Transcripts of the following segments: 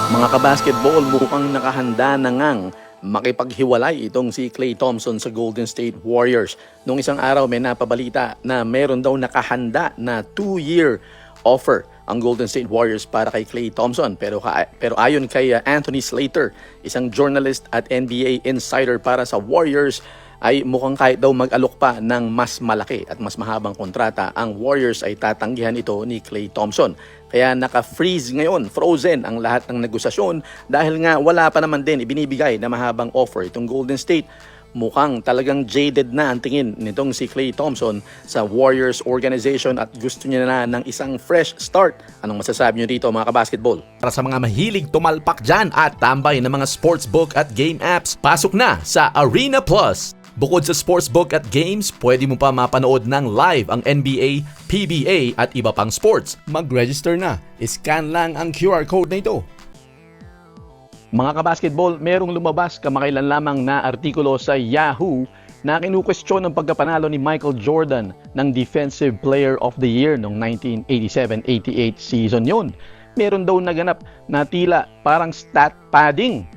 Mga kabasketball, mukhang nakahanda na ngang makipaghiwalay itong si Klay Thompson sa Golden State Warriors. Nung isang araw may napabalita na meron daw nakahanda na 2-year offer ang Golden State Warriors para kay Klay Thompson. Pero ayon kay Anthony Slater, isang journalist at NBA insider para sa Warriors, ay mukhang kahit daw mag-alok pa ng mas malaki at mas mahabang kontrata, ang Warriors ay tatanggihan ito ni Klay Thompson. Kaya naka-freeze ngayon, frozen ang lahat ng negosasyon dahil nga wala pa naman din ibinibigay na mahabang offer itong Golden State. Mukhang talagang jaded na ang tingin nitong si Klay Thompson sa Warriors organization at gusto niya na ng isang fresh start. Anong masasabi niyo dito mga kabasketball? Para sa mga mahilig tumalpak dyan at tambay ng mga sportsbook at game apps, pasok na sa Arena Plus. Bukod sa sportsbook at games, pwede mo pa mapanood ng live ang NBA, PBA at iba pang sports. Mag-register na. Scan lang ang QR code na ito. Mga kabasketball, merong lumabas kamakailan lamang na artikulo sa Yahoo na kinukwestiyon ang pagkapanalo ni Michael Jordan ng Defensive Player of the Year noong 1987-88 season yon. Meron daw naganap na tila parang stat padding.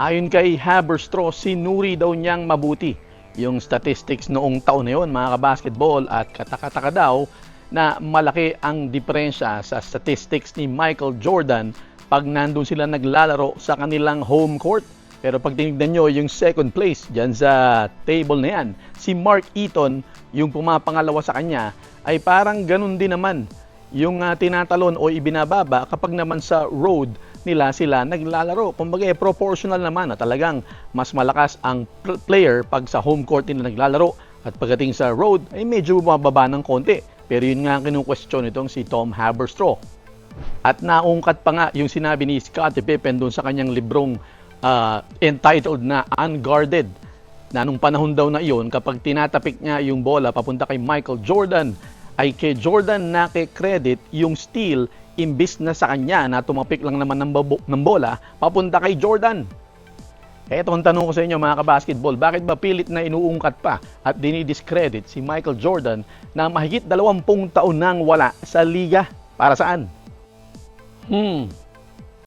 Ayon kay Haberstro, sinuri daw niyang mabuti yung statistics noong taon na yun mga kabasketball at katakataka daw na malaki ang diferensya sa statistics ni Michael Jordan pag nandun sila naglalaro sa kanilang home court. Pero pag tinignan nyo yung second place dyan sa table na yan, si Mark Eaton, yung pumapangalawa sa kanya, ay parang ganun din naman yung tinatalon o ibinababa kapag naman sa road nila sila naglalaro. Kumbaga proportional naman na talagang mas malakas ang player pag sa home court nila naglalaro at pagdating sa road ay medyo bumababa ng konti. Pero yun nga ang kinukwestiyon itong si Tom Haberstro. At naungkat pa nga yung sinabi ni Scottie Pippen doon sa kanyang librong entitled na Unguarded, na nung panahon daw na iyon kapag tinatapik niya yung bola papunta kay Michael Jordan ay kay Jordan naki-credit yung steal imbis na sa kanya na tumapik lang naman ng bola papunta kay Jordan. Eto ang tanong ko sa inyo mga kabasketball, bakit ba pilit na inuungkat pa at dinidiscredit si Michael Jordan na mahigit 20 taon nang wala sa liga? Para saan?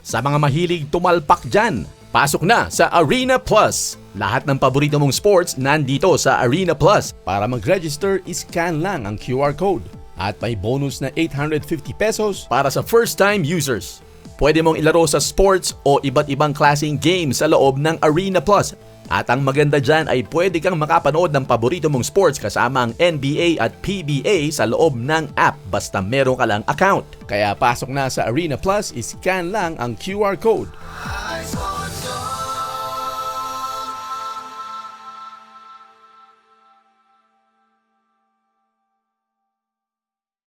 Sa mga mahilig tumalpak dyan, pasok na sa Arena Plus. Lahat ng paborito mong sports nandito sa Arena Plus. Para mag-register, scan lang ang QR code. At may bonus na 850 pesos para sa first-time users. Pwede mong ilaro sa sports o iba't ibang klaseng games sa loob ng Arena Plus. At ang maganda dyan ay pwede kang makapanood ng paborito mong sports kasama ang NBA at PBA sa loob ng app basta meron ka lang account. Kaya pasok na sa Arena Plus, scan lang ang QR code.